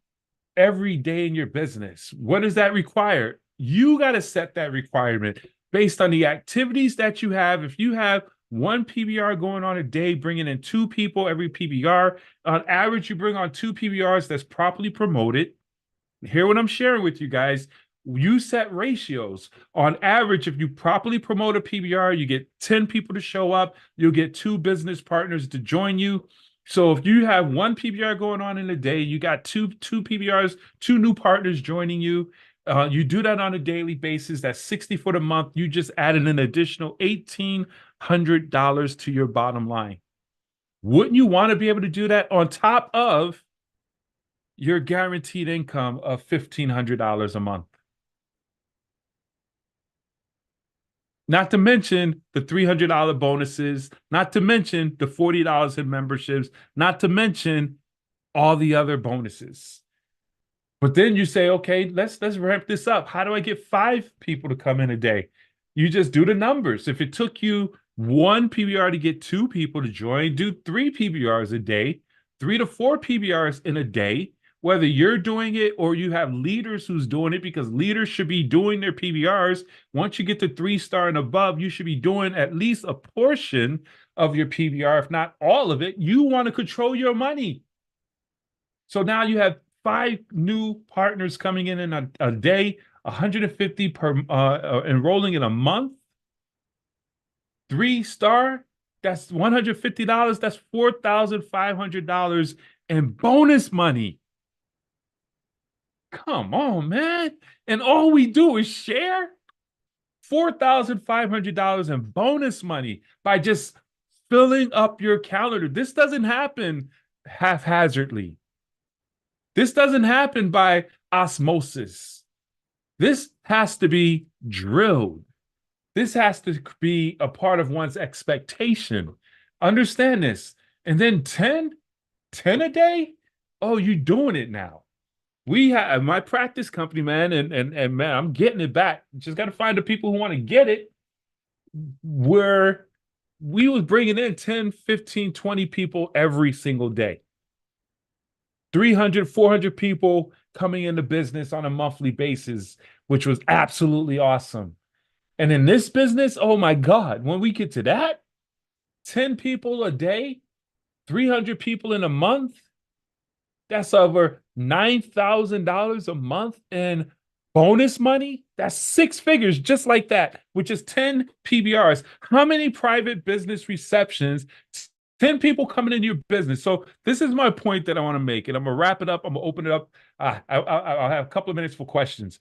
every day in your business. What does that require? You got to set that requirement based on the activities that you have. If you have 1 PBR going on a day, bringing in 2 people every PBR. On average, you bring on 2 PBRs that's properly promoted. Hear what I'm sharing with you guys. You set ratios. On average, if you properly promote a PBR, you get 10 people to show up. You'll get 2 business partners to join you. So if you have 1 PBR going on in a day, you got two PBRs, 2 new partners joining you. You do that on a daily basis. That's $60 for the month. You just added an additional $1,800 to your bottom line. Wouldn't you want to be able to do that on top of your guaranteed income of $1,500 a month? Not to mention the $300 bonuses, not to mention the $40 in memberships, not to mention all the other bonuses. But then you say, okay, let's ramp this up. How do I get 5 people to come in a day? You just do the numbers. If it took you 1 PBR to get 2 people to join, do 3 PBRs a day, 3 to 4 PBRs in a day, whether you're doing it or you have leaders who's doing it, because leaders should be doing their PBRs. Once you get to 3-star and above, you should be doing at least a portion of your PBR, if not all of it. You want to control your money. So now you have 5 new partners coming in a day, 150 per enrolling in a month. 3-star, that's $150. That's $4,500 in bonus money. Come on, man. And all we do is share $4,500 in bonus money by just filling up your calendar. This doesn't happen haphazardly. This doesn't happen by osmosis. This has to be drilled. This has to be a part of one's expectation. Understand this. And then 10 a day? Oh, you're doing it now. We have my practice company, man, and man, I'm getting it back. Just got to find the people who want to get it. Where we was bringing in 10, 15, 20 people every single day. 300, 400 people coming into business on a monthly basis, which was absolutely awesome. And in this business, oh my God, when we get to that, 10 people a day, 300 people in a month, that's over $9,000 a month in bonus money. That's 6 figures just like that, which is 10 PBRs. How many private business receptions? 10 people coming into your business. So this is my point that I want to make, and I'm going to wrap it up. I'm going to open it up. I'll have a couple of minutes for questions.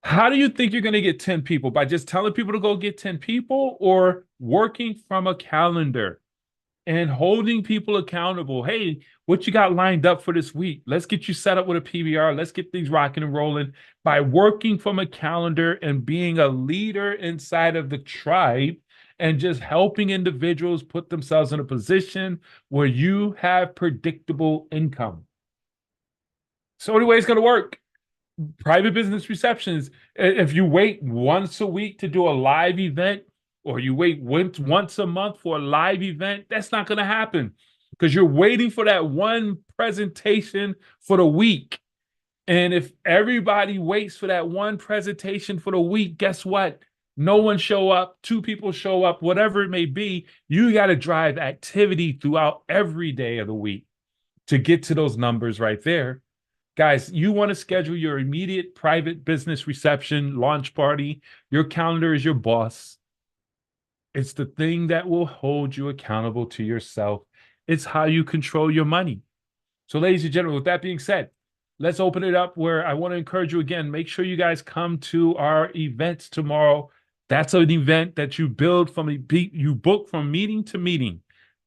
How do you think you're going to get 10 people? By just telling people to go get 10 people, or working from a calendar and holding people accountable? Hey, what you got lined up for this week? Let's get you set up with a PBR. Let's get things rocking and rolling by working from a calendar and being a leader inside of the tribe and just helping individuals put themselves in a position where you have predictable income. So anyway, it's going to work. Private business receptions. If you wait once a week to do a live event, or you wait once a month for a live event, that's not going to happen, because you're waiting for that one presentation for the week. And if everybody waits for that one presentation for the week, guess what? No one show up, 2 people show up, whatever it may be. You got to drive activity throughout every day of the week to get to those numbers right there. Guys, you want to schedule your immediate private business reception, launch party. Your calendar is your boss. It's the thing that will hold you accountable to yourself. It's how you control your money. So ladies and gentlemen, with that being said, let's open it up, where I want to encourage you again. Make sure you guys come to our events tomorrow. That's an event that you build from you book from meeting to meeting.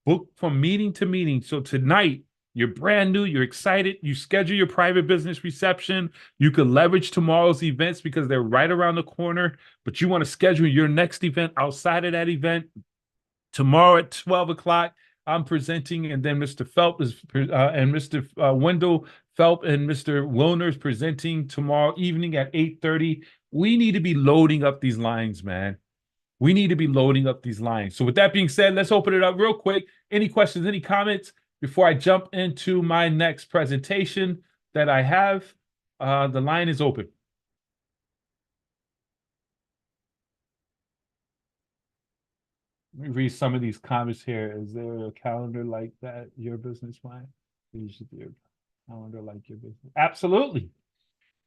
Book from meeting to meeting. So tonight, you're brand new, you're excited, you schedule your private business reception. You can leverage tomorrow's events because they're right around the corner, but you want to schedule your next event outside of that event. Tomorrow at 12 o'clock, I'm presenting, and then Mr. Phelps and Mr. Wendell Phelps and Mr. Wilner is presenting tomorrow evening at 8:30. We need to be loading up these lines, man. We need to be loading up these lines. So with that being said, let's open it up real quick. Any questions, any comments before I jump into my next presentation that I have? The line is open. Let me read some of these comments here. Is there a calendar like that, your business line? You should do a calendar like your business. Absolutely.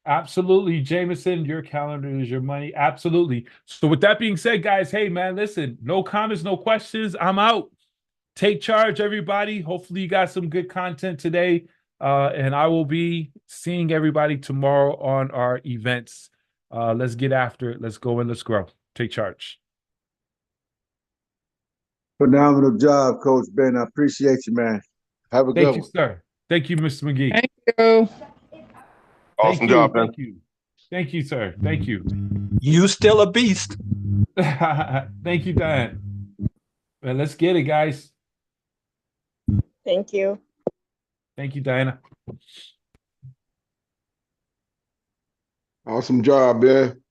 Absolutely, Jameson, your calendar is your money. Absolutely. So with that being said, guys, hey, man, listen, no comments, no questions. I'm out. Take charge, everybody. Hopefully you got some good content today. And I will be seeing everybody tomorrow on our events. Let's get after it. Let's go and let's grow. Take charge. Phenomenal job, Coach Ben. I appreciate you, man. Have a good one. Thank you, sir. Thank you, Mr. McGee. Thank you. Awesome job, man. Thank you. Thank you, sir. Thank you. You still a beast. Thank you, Diane. Well, let's get it, guys. Thank you. Thank you, Diana. Awesome job, man.